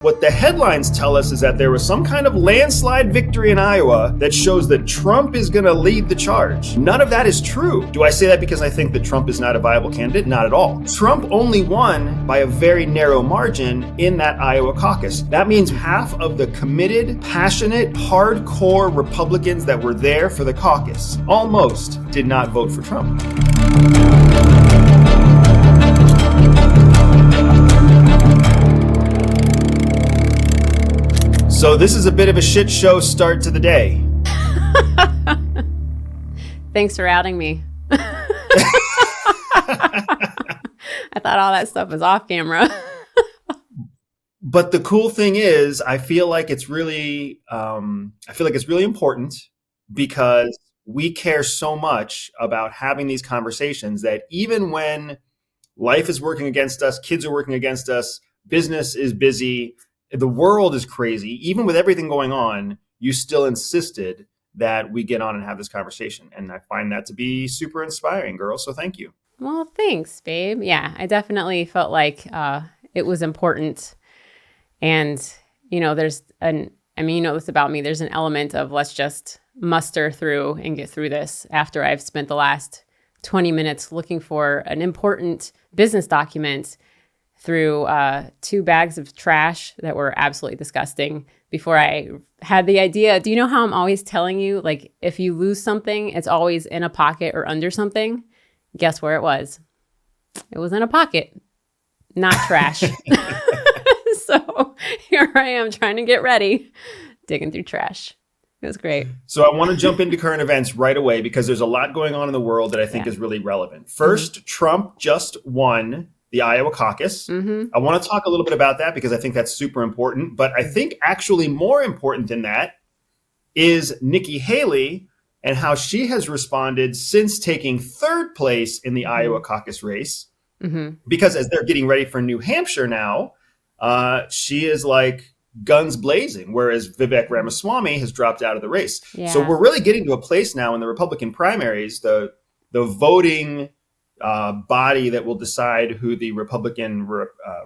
What the headlines tell us is that there was some kind of landslide victory in Iowa that shows that Trump is going to lead the charge. None of that is true. Do I say that because I think that Trump is not a viable candidate? Not at all. Trump only won by a very narrow margin in that Iowa caucus. That means half of the committed, passionate, hardcore Republicans that were there for the caucus almost did not vote for Trump. So this is a bit of a shit show start to the day. Thanks for outing me. I thought all that stuff was off camera. But the cool thing is, I feel like it's really important because we care so much about having these conversations that even when life is working against us, kids are working against us, business is busy, the world is crazy, even with everything going on, you still insisted that we get on and have this conversation. And I find that to be super inspiring, girl. So thank you. Well, thanks, babe. Yeah, I definitely felt like it was important. And, you know this about me, there's an element of let's just muster through and get through this after I've spent the last 20 minutes looking for an important business document through 2 bags of trash that were absolutely disgusting before I had the idea. Do you know how I'm always telling you, like, if you lose something, it's always in a pocket or under something? Guess where it was? It was in a pocket, not trash. So here I am trying to get ready, digging through trash. It was great. So I want to jump into current events right away because there's a lot going on in the world that I think is really relevant. First, Trump just won the Iowa caucus. I want to talk a little bit about that because I think that's super important. But I think actually more important than that is Nikki Haley and how she has responded since taking 3rd place in the Iowa caucus race. Because as they're getting ready for New Hampshire now, she is like guns blazing, whereas Vivek Ramaswamy has dropped out of the race. Yeah. So we're really getting to a place now in the Republican primaries, the voting body that will decide who the Republican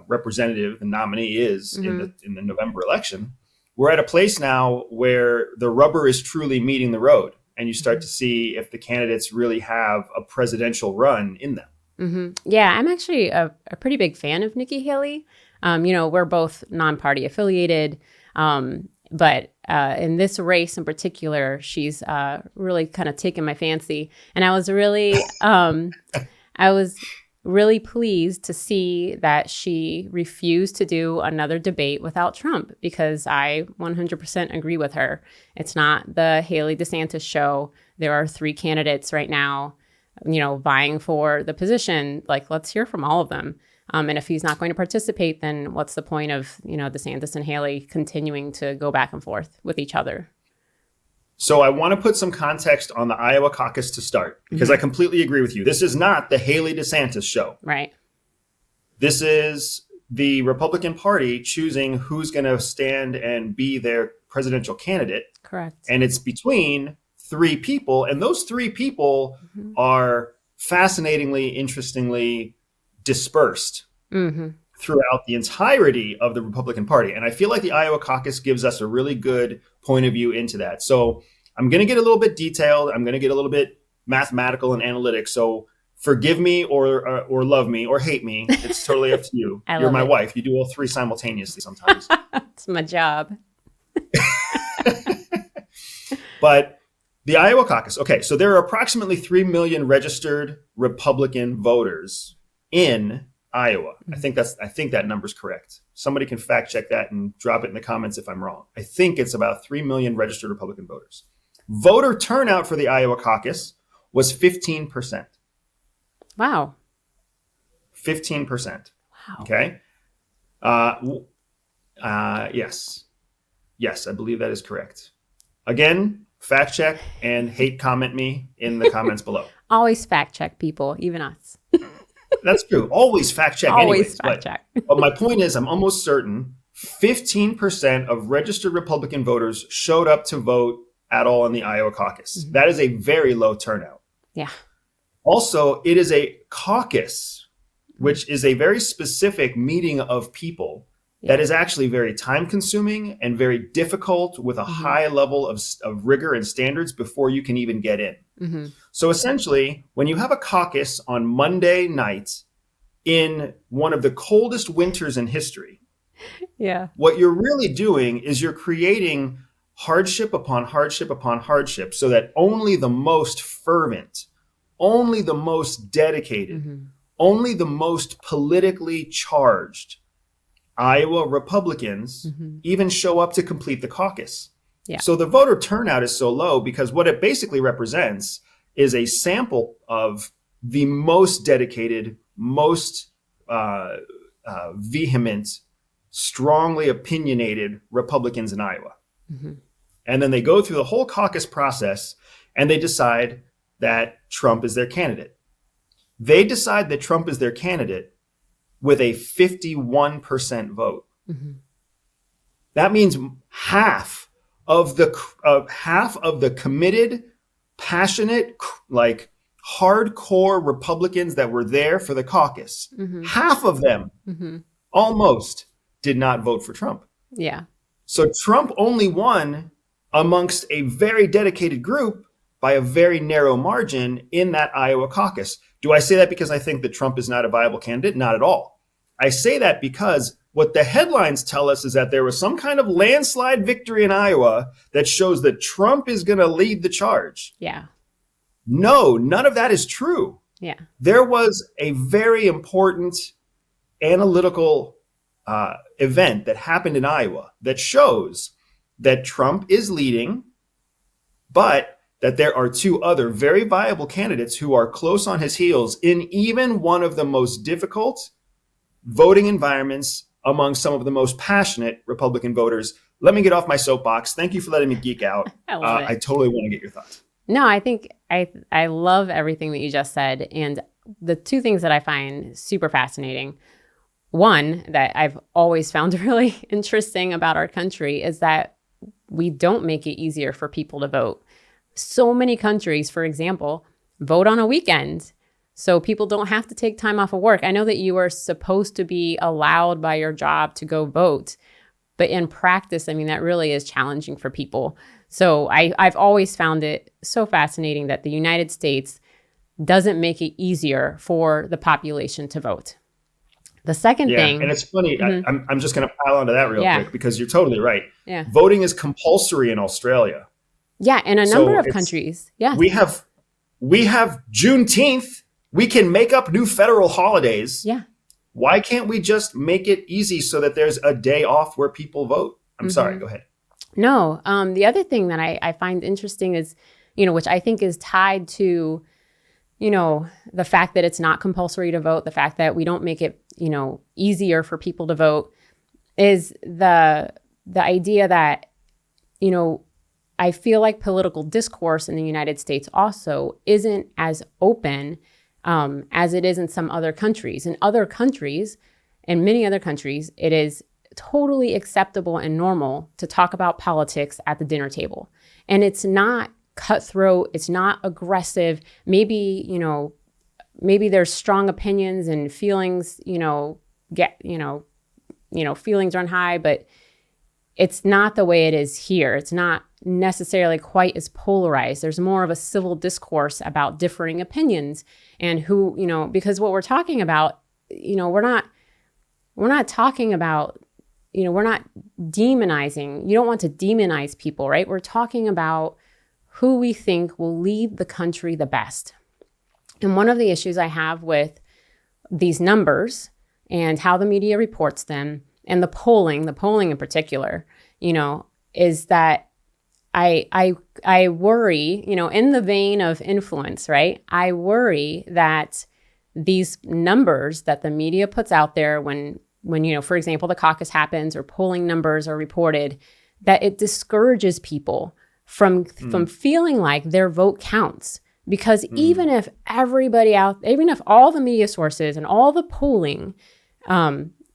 representative, the nominee is in the November election. We're at a place now where the rubber is truly meeting the road, and you start to see if the candidates really have a presidential run in them. Yeah, I'm actually a pretty big fan of Nikki Haley. We're both non-party affiliated, but in this race in particular, she's really kind of taken my fancy, and I was really pleased to see that she refused to do another debate without Trump, because I 100% agree with her. It's not the Haley DeSantis show. There are 3 candidates right now, vying for the position. Like, let's hear from all of them. And if he's not going to participate, then what's the point of, DeSantis and Haley continuing to go back and forth with each other? So I want to put some context on the Iowa caucus to start, because I completely agree with you. This is not the Haley DeSantis show. Right. This is the Republican Party choosing who's going to stand and be their presidential candidate. Correct. And it's between 3 people. And those 3 people are fascinatingly, interestingly dispersed throughout the entirety of the Republican Party. And I feel like the Iowa caucus gives us a really good point of view into that. So I'm going to get a little bit detailed. I'm going to get a little bit mathematical and analytic. So forgive me or love me or hate me. It's totally up to you. You're my wife. You do all 3 simultaneously sometimes. It's my job. But the Iowa caucus. Okay, so there are approximately 3 million registered Republican voters in Iowa. I think that number's correct. Somebody can fact check that and drop it in the comments if I'm wrong. I think it's about 3 million registered Republican voters. Voter turnout for the Iowa caucus was 15%. Wow. 15%. Wow. Okay. Yes, I believe that is correct. Again, fact check and hate comment me in the comments below. Always fact check people, even us. That's true. Always fact check. Always fact check. But my point is, I'm almost certain 15% of registered Republican voters showed up to vote at all in the Iowa caucus. That is a very low turnout. Yeah. Also, it is a caucus, which is a very specific meeting of people that is actually very time consuming and very difficult with a high level of rigor and standards before you can even get in. So essentially, when you have a caucus on Monday night in one of the coldest winters in history, what you're really doing is you're creating hardship upon hardship upon hardship so that only the most fervent, only the most dedicated, only the most politically charged Iowa Republicans even show up to complete the caucus. So the voter turnout is so low because what it basically represents is a sample of the most dedicated, most vehement, strongly opinionated Republicans in Iowa. And then they go through the whole caucus process and they decide that Trump is their candidate. They decide that Trump is their candidate with a 51% vote. That means half of the committed, passionate, like hardcore Republicans that were there for the caucus, half of them almost did not vote for Trump. So Trump only won amongst a very dedicated group by a very narrow margin in that Iowa caucus. Do I say that because I think that Trump is not a viable candidate? Not at all. I say that because what the headlines tell us is that there was some kind of landslide victory in Iowa that shows that Trump is going to lead the charge. No, none of that is true. There was a very important analytical event that happened in Iowa that shows that Trump is leading, but that there are two other very viable candidates who are close on his heels in even one of the most difficult voting environments among some of the most passionate Republican voters. Let me get off my soapbox. Thank you for letting me geek out. I totally want to get your thoughts. No, I think I love everything that you just said. And the two things that I find super fascinating, one that I've always found really interesting about our country is that we don't make it easier for people to vote. So many countries, for example, vote on a weekend. So people don't have to take time off of work. I know that you are supposed to be allowed by your job to go vote, but in practice, I mean, that really is challenging for people. So I've always found it so fascinating that the United States doesn't make it easier for the population to vote. The second thing. And it's funny, I'm just going to pile onto that real quick because you're totally right. Voting is compulsory in Australia. In a number of countries. We have Juneteenth. We can make up new federal holidays. Why can't we just make it easy so that there's a day off where people vote? I'm sorry, go ahead. No, the other thing that I find interesting is, which I think is tied to, the fact that it's not compulsory to vote, the fact that we don't make it, easier for people to vote, is the idea that, I feel like political discourse in the United States also isn't as open as it is in some other countries. In many other countries, it is totally acceptable and normal to talk about politics at the dinner table. And it's not cutthroat. It's not aggressive. Maybe there's strong opinions and feelings, feelings run high, but it's not the way it is here. It's not necessarily quite as polarized. There's more of a civil discourse about differing opinions and who, because what we're talking about, we're not talking about, we're not demonizing. You don't want to demonize people, right? We're talking about who we think will lead the country the best. And one of the issues I have with these numbers and how the media reports them and the polling in particular, is that I worry, in the vein of influence, right? I worry that these numbers that the media puts out there when for example, the caucus happens or polling numbers are reported, that it discourages people from feeling like their vote counts. Because even if all the media sources and all the polling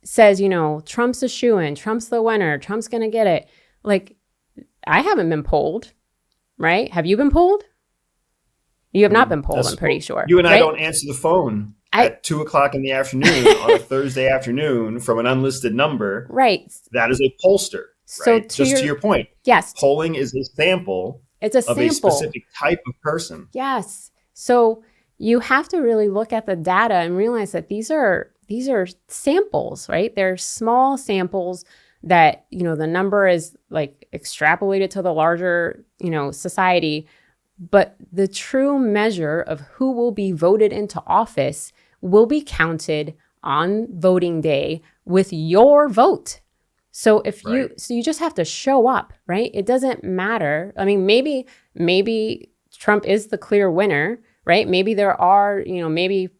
says, Trump's a shoo-in, Trump's the winner, Trump's going to get it. Like, I haven't been polled, right? Have you been polled? You have not been polled, I'm pretty sure. You and right? I don't answer the phone at 2:00 in the afternoon on a Thursday afternoon from an unlisted number, right? That is a pollster, So right? To your point, yes, polling is a sample. It's a of sample. A specific type of person. Yes. So you have to really look at the data and realize that these are samples, right? They're small samples that, the number is like extrapolated to the larger, society. But the true measure of who will be voted into office will be counted on voting day with your vote. So you just have to show up, right? It doesn't matter. I mean, maybe Trump is the clear winner, right? Maybe there are, maybe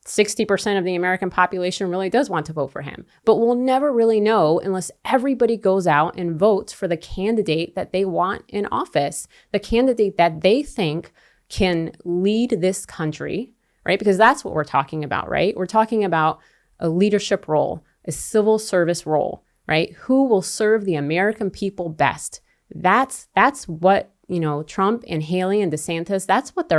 60% of the American population really does want to vote for him. But we'll never really know unless everybody goes out and votes for the candidate that they want in office, the candidate that they think can lead this country, right? Because that's what we're talking about, right? We're talking about a leadership role, a civil service role, right? Who will serve the American people best? That's what, Trump and Haley and DeSantis, that's what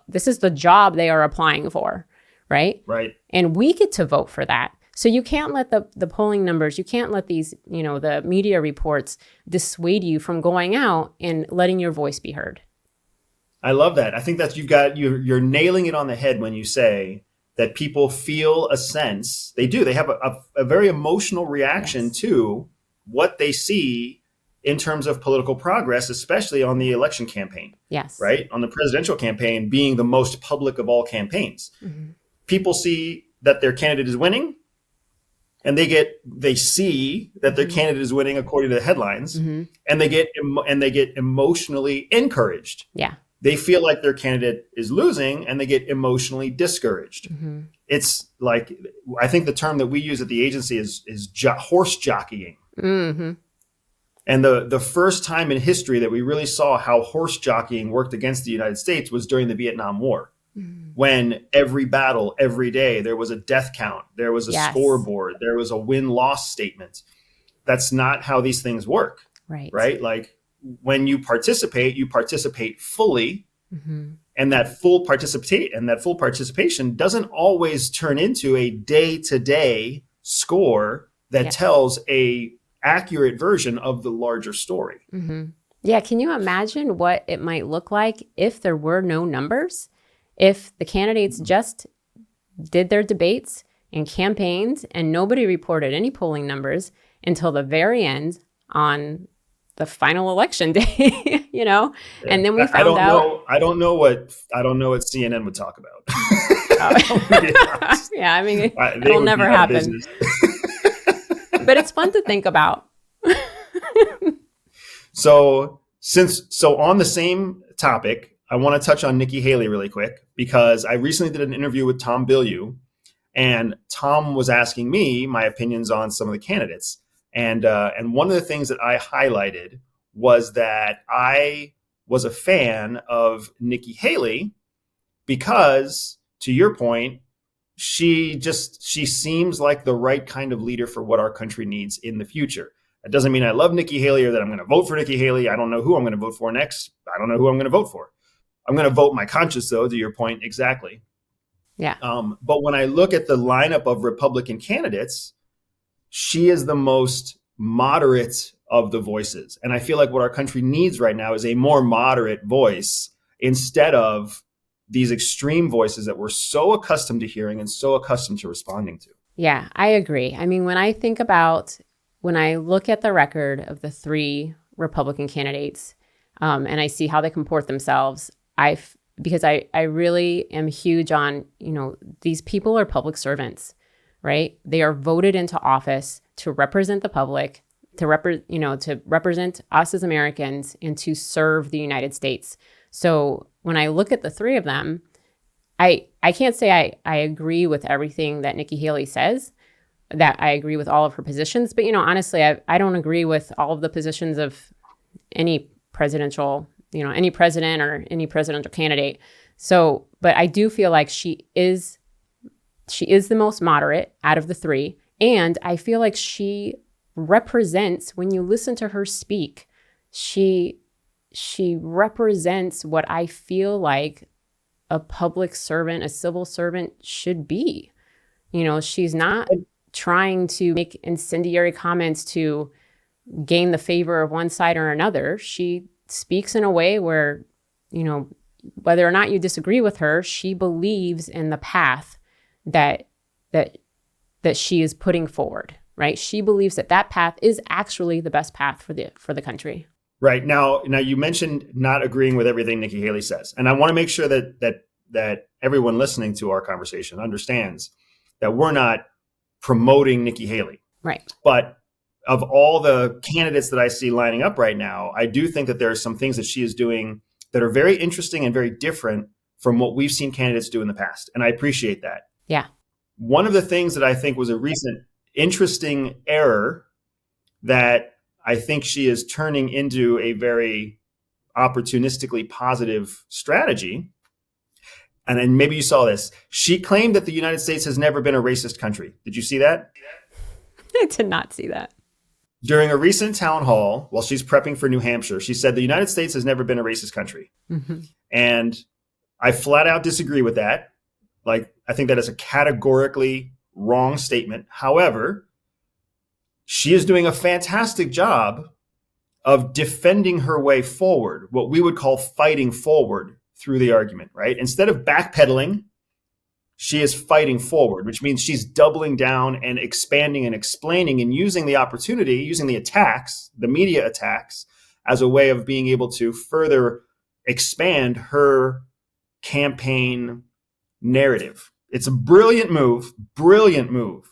this is the job they are applying for, right? Right. And we get to vote for that. So you can't let the polling numbers, you can't let these, the media reports dissuade you from going out and letting your voice be heard. I love that. I think that you're nailing it on the head when you say that people feel a sense, they do. They have a very emotional reaction to what they see in terms of political progress, especially on the election campaign. Yes. Right? On the presidential campaign being the most public of all campaigns. Mm-hmm. People see that their candidate is winning, and they see that their candidate is winning according to the headlines, and they get emotionally encouraged. Yeah. They feel like their candidate is losing, and they get emotionally discouraged. Mm-hmm. It's like, I think the term that we use at the agency is horse jockeying. Mm-hmm. And the first time in history that we really saw how horse jockeying worked against the United States was during the Vietnam War, when every battle, every day, there was a death count, there was a scoreboard, there was a win-loss statement. That's not how these things work. Right? Like, when you participate fully, and that full participation doesn't always turn into a day-to-day score that tells a accurate version of the larger story. Mm-hmm. Yeah, can you imagine what it might look like if there were no numbers? If the candidates just did their debates and campaigns and nobody reported any polling numbers until the very end on the final election day, and then we found out. I don't know what CNN would talk about. Yeah, I mean, it'll never happen. But it's fun to think about. So on the same topic, I want to touch on Nikki Haley really quick, because I recently did an interview with Tom Bilyeu, and Tom was asking me my opinions on some of the candidates. And one of the things that I highlighted was that I was a fan of Nikki Haley because, to your point, she seems like the right kind of leader for what our country needs in the future. That doesn't mean I love Nikki Haley or that I'm going to vote for Nikki Haley. I don't know who I'm going to vote for next. I don't know who I'm going to vote for. I'm going to vote my conscience, though, to your point, exactly. Yeah. But when I look at the lineup of Republican candidates, she is the most moderate of the voices. And I feel like what our country needs right now is a more moderate voice instead of these extreme voices that we're so accustomed to hearing and so accustomed to responding to. Yeah, I agree. I mean, when I look at the record of the three Republican candidates, and I see how they comport themselves, because I really am huge on, these people are public servants, right? They are voted into office to represent the public, to represent us as Americans, and to serve the United States. So when I look at the three of them, I can't say I agree with everything that Nikki Haley says, that I agree with all of her positions, but honestly, I don't agree with all of the positions of any presidential, any president or any presidential candidate. So, but I do feel like she is the most moderate out of the three. And I feel like she represents, when you listen to her speak, she represents what I feel like a public servant, a civil servant should be. She's not trying to make incendiary comments to gain the favor of one side or another. She speaks in a way where, whether or not you disagree with her, she believes in the path that she is putting forward, right? She believes that path is actually the best path for the country. Right. Now you mentioned not agreeing with everything Nikki Haley says. And I want to make sure that everyone listening to our conversation understands that we're not promoting Nikki Haley. Right. But of all the candidates that I see lining up right now, I do think that there are some things that she is doing that are very interesting and very different from what we've seen candidates do in the past. And I appreciate that. Yeah. One of the things that I think was a recent interesting error that I think she is turning into a very opportunistically positive strategy. And then maybe you saw this. She claimed that the United States has never been a racist country. Did you see that? I did not see that. During a recent town hall, while she's prepping for New Hampshire, she said the United States has never been a racist country. Mm-hmm. And I flat out disagree with that. Like, I think that is a categorically wrong statement. However, she is doing a fantastic job of defending her way forward, what we would call fighting forward through the argument, right? Instead of backpedaling, she is fighting forward, which means she's doubling down and expanding and explaining and using the opportunity, using the attacks, the media attacks, as a way of being able to further expand her campaign narrative. It's a brilliant move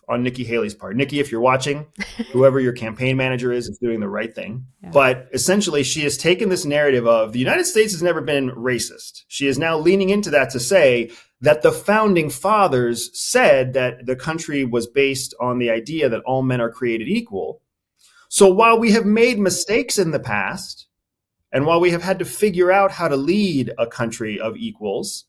on Nikki Haley's part. Nikki, if you're watching, whoever your campaign manager is doing the right thing. Yeah. But essentially, she has taken this narrative of the United States has never been racist. She is now leaning into that to say that the founding fathers said that the country was based on the idea that all men are created equal. So while we have made mistakes in the past, and while we have had to figure out how to lead a country of equals,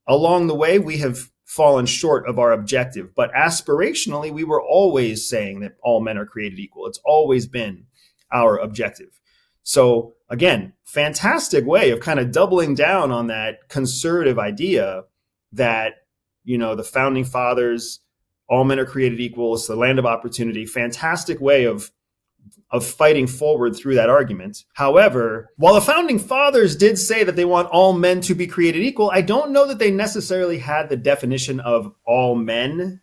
along the way, we have fallen short of our objective. But aspirationally, we were always saying that all men are created equal. It's always been our objective. So again, fantastic way of kind of doubling down on that conservative idea that, the founding fathers, all men are created equal. It's the land of opportunity. Fantastic way of fighting forward through that argument. However, while the founding fathers did say that they want all men to be created equal, I don't know that they necessarily had the definition of all men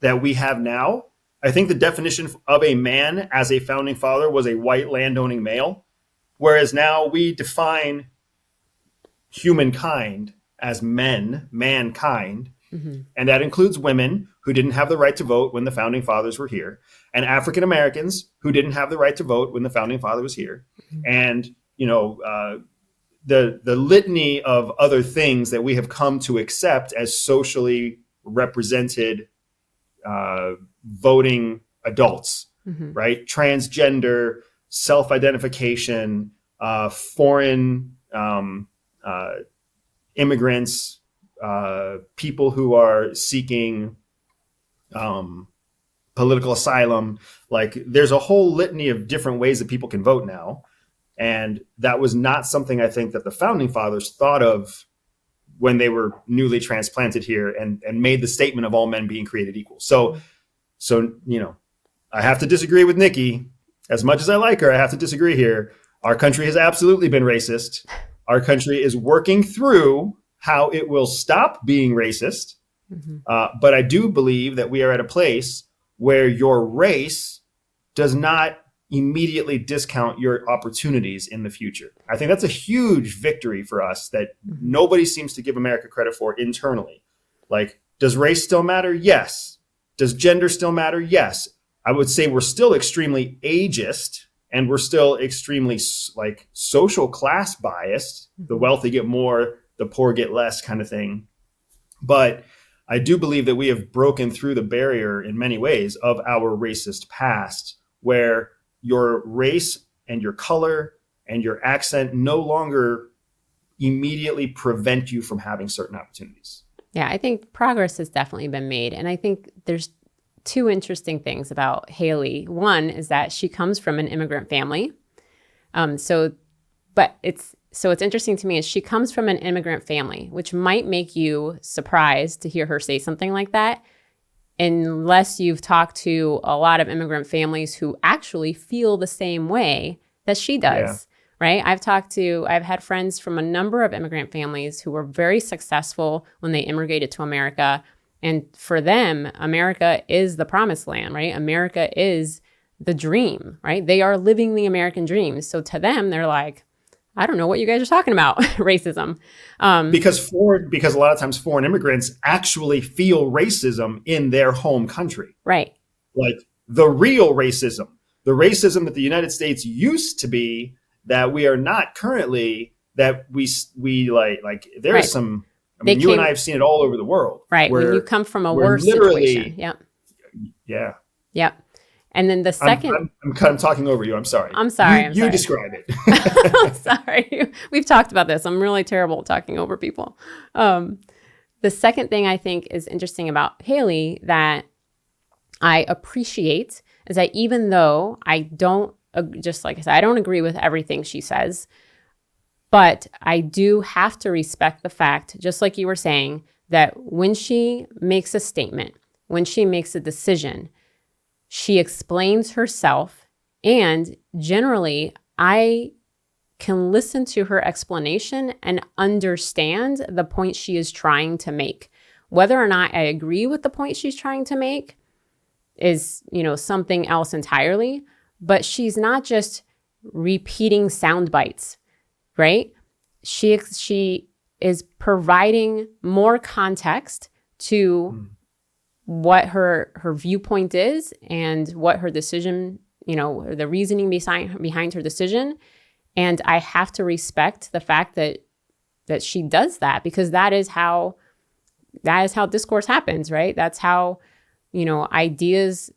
that we have now. I think the definition of a man as a founding father was a white landowning male, whereas now we define humankind as mankind. Mm-hmm. And that includes women who didn't have the right to vote when the founding fathers were here, and African Americans who didn't have the right to vote when the founding father was here. Mm-hmm. And, the litany of other things that we have come to accept as socially represented voting adults, mm-hmm. right? Transgender, self-identification, foreign immigrants, people who are seeking political asylum. Like, there's a whole litany of different ways that people can vote now. And that was not something I think that the founding fathers thought of when they were newly transplanted here and made the statement of all men being created equal. So, I have to disagree with Nikki. As much as I like her, I have to disagree here. Our country has absolutely been racist. Our country is working through how it will stop being racist. Mm-hmm. But I do believe that we are at a place where your race does not immediately discount your opportunities in the future. I think that's a huge victory for us that nobody seems to give America credit for internally. Like, does race still matter? Yes. Does gender still matter? Yes. I would say we're still extremely ageist, and we're still extremely social class biased. The wealthy get more, the poor get less, kind of thing. But I do believe that we have broken through the barrier in many ways of our racist past, where your race and your color and your accent no longer immediately prevent you from having certain opportunities. Yeah, I think progress has definitely been made. And I think there's two interesting things about Haley. One is that she comes from an immigrant family. So but it's interesting to me is she comes from an immigrant family, which might make you surprised to hear her say something like that, unless you've talked to a lot of immigrant families who actually feel the same way that she does, right? I've had friends from a number of immigrant families who were very successful when they immigrated to America. And for them, America is the promised land, right? America is the dream, right? They are living the American dream. So to them, they're like, I don't know what you guys are talking about, racism. Because a lot of times foreign immigrants actually feel racism in their home country. Right. Like the real racism, the racism that the United States used to be, that we are not currently, that we like there is some, I mean, you and I have seen it all over the world. Right. When you come from a worse situation. Yep. Yeah. Yep. And then the second... I'm talking over you. I'm sorry. I'm sorry. You describe it. I'm sorry. We've talked about this. I'm really terrible at talking over people. The second thing I think is interesting about Haley that I appreciate is that even though I don't, just like I said, I don't agree with everything she says, but I do have to respect the fact, just like you were saying, that when she makes a statement, when she makes a decision, she explains herself, and generally, I can listen to her explanation and understand the point she is trying to make. Whether or not I agree with the point she's trying to make is, something else entirely, but she's not just repeating sound bites, right? She is providing more context to what her viewpoint is and what her decision, the reasoning behind her decision. And I have to respect the fact that she does that, because that is how discourse happens, right? That's how, ideas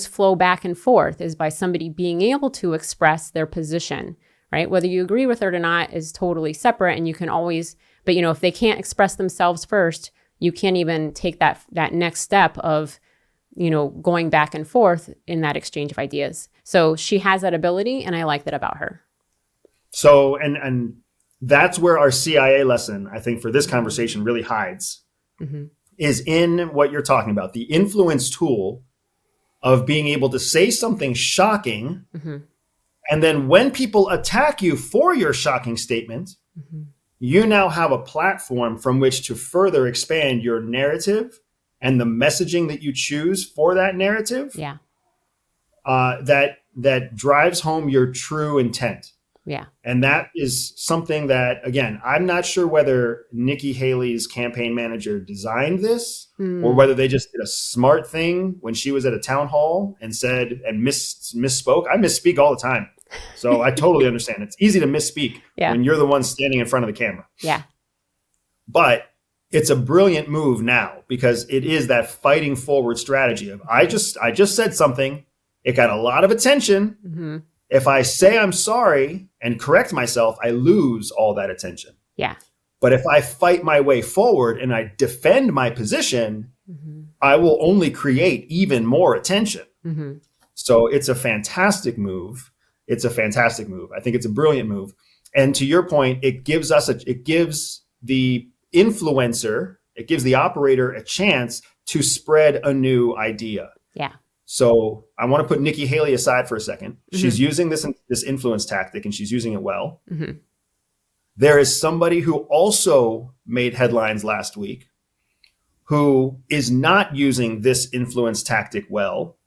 flow back and forth, is by somebody being able to express their position, right? Whether you agree with it or not is totally separate, and you can always, but if they can't express themselves first, you can't even take that next step of, going back and forth in that exchange of ideas. So she has that ability, and I like that about her. So, and that's where our CIA lesson, I think, for this conversation really hides, is in what you're talking about, the influence tool of being able to say something shocking. And then when people attack you for your shocking statement, you now have a platform from which to further expand your narrative and the messaging that you choose for that narrative. Yeah. That drives home your true intent. Yeah. And that is something that, again, I'm not sure whether Nikki Haley's campaign manager designed this or whether they just did a smart thing when she was at a town hall and said, and misspoke. I misspeak all the time. So I totally understand. It's easy to misspeak when you're the one standing in front of the camera. Yeah. But it's a brilliant move now, because it is that fighting forward strategy of, I just said something. It got a lot of attention. If I say I'm sorry and correct myself, I lose all that attention. Yeah. But if I fight my way forward and I defend my position, I will only create even more attention. So it's a fantastic move. I think it's a brilliant move. And to your point, it gives the influencer, it gives the operator a chance to spread a new idea. Yeah. So I want to put Nikki Haley aside for a second. She's using this influence tactic, and she's using it well. There is somebody who also made headlines last week who is not using this influence tactic well,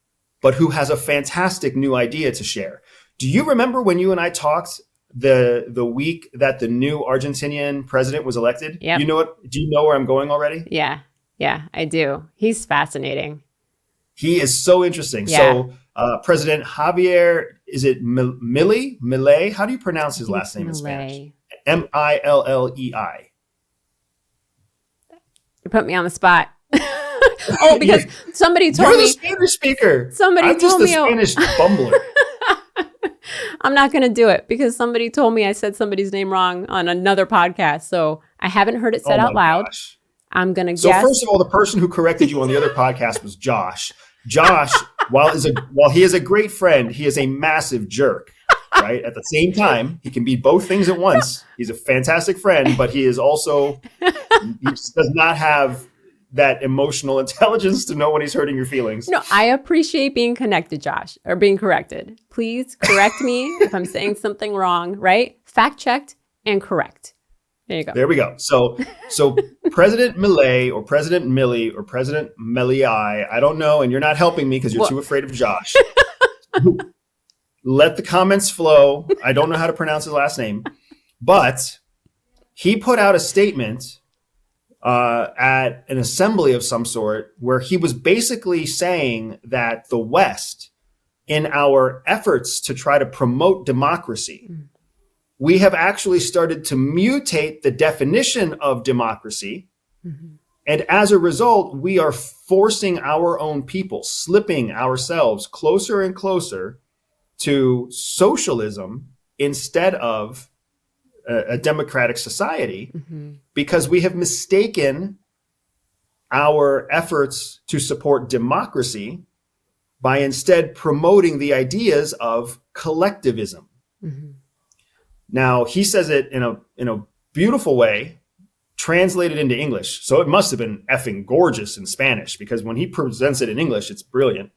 but who has a fantastic new idea to share. Do you remember when you and I talked the week that the new Argentinian president was elected? Yep. Do you know where I'm going already? Yeah. Yeah, I do. He's fascinating. He is so interesting. Yeah. So President Javier, is it Milei? How do you pronounce his last name in Spanish? Millei. You put me on the spot. Oh, because somebody told me. You're the Spanish speaker. I'm just a Spanish bumbler. I'm not going to do it because somebody told me I said somebody's name wrong on another podcast. So I haven't heard it said out loud. Gosh. I'm going to guess. So first of all, the person who corrected you on the other podcast was Josh. Josh, while he is a great friend, he is a massive jerk. right? At the same time, he can be both things at once. He's a fantastic friend, but he is also, he just does not have that emotional intelligence to know when he's hurting your feelings. No, I appreciate being connected, Josh, or being corrected. Please correct me if I'm saying something wrong, right? Fact checked and correct. There you go. There we go. So President Millet or President Milley or President Mellei, I don't know, and you're not helping me because you're too afraid of Josh. Let the comments flow. I don't know how to pronounce his last name, but he put out a statement at an assembly of some sort where he was basically saying that the West, in our efforts to try to promote democracy, we have actually started to mutate the definition of democracy. Mm-hmm. And as a result, we are forcing our own people, slipping ourselves closer and closer to socialism instead of a democratic society, because we have mistaken our efforts to support democracy by instead promoting the ideas of collectivism. Now, he says it in a beautiful way, translated into English. So it must have been effing gorgeous in Spanish, because when he presents it in English, it's brilliant.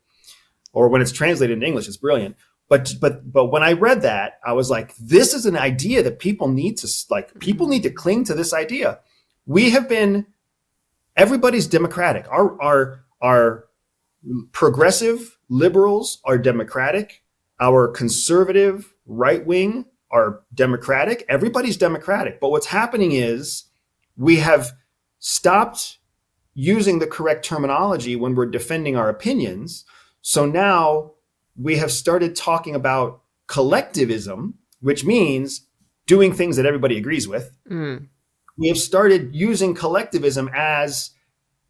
Or when it's translated into English, it's brilliant. But when I read that, I was like, this is an idea that people need to cling to this idea. Everybody's democratic. Our progressive liberals are democratic. Our conservative right wing are democratic. Everybody's democratic. But what's happening is we have stopped using the correct terminology when we're defending our opinions. So now we have started talking about collectivism, which means doing things that everybody agrees with. We have started using collectivism as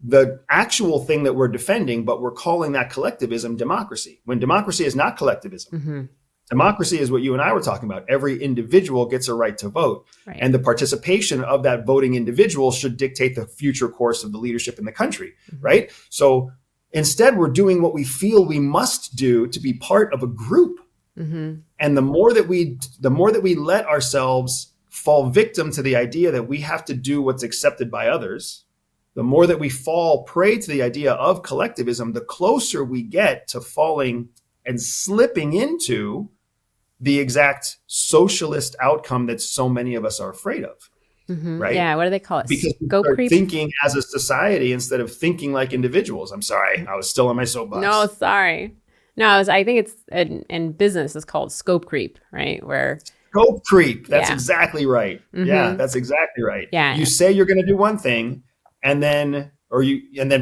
the actual thing that we're defending, but we're calling that collectivism democracy, when democracy is not collectivism. Democracy is what you and I were talking about. Every individual gets a right to vote. Right. And the participation of that voting individual should dictate the future course of the leadership in the country, right? So instead, we're doing what we feel we must do to be part of a group. And the more that we let ourselves fall victim to the idea that we have to do what's accepted by others, the more that we fall prey to the idea of collectivism, the closer we get to falling and slipping into the exact socialist outcome that so many of us are afraid of. Right? Yeah. What do they call it? Because we start thinking as a society instead of thinking like individuals. I'm sorry. I was still on my soapbox. No, sorry. No, I think it's in business, it's called scope creep, right? Where scope creep. That's exactly right. Yeah, that's exactly right. Yeah. You say you're going to do one thing, and then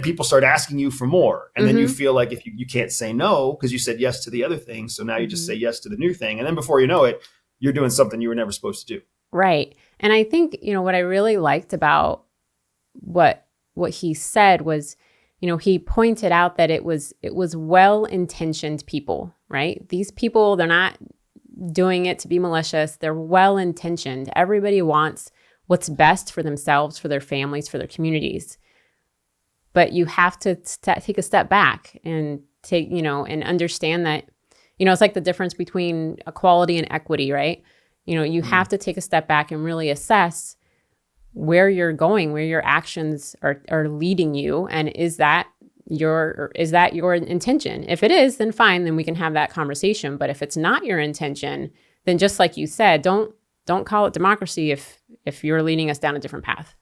people start asking you for more. And then you feel like if you can't say no because you said yes to the other thing. So now you just say yes to the new thing. And then before you know it, you're doing something you were never supposed to do. Right. And I think, what I really liked about what he said was, he pointed out that it was well-intentioned people, right? These people, they're not doing it to be malicious. They're well-intentioned. Everybody wants what's best for themselves, for their families, for their communities. But you have to take a step back and and understand that, it's like the difference between equality and equity, right? You have to take a step back and really assess where you're going, where your actions are leading you. And is that your intention? If it is, then fine, then we can have that conversation. But if it's not your intention, then just like you said, don't call it democracy if you're leading us down a different path.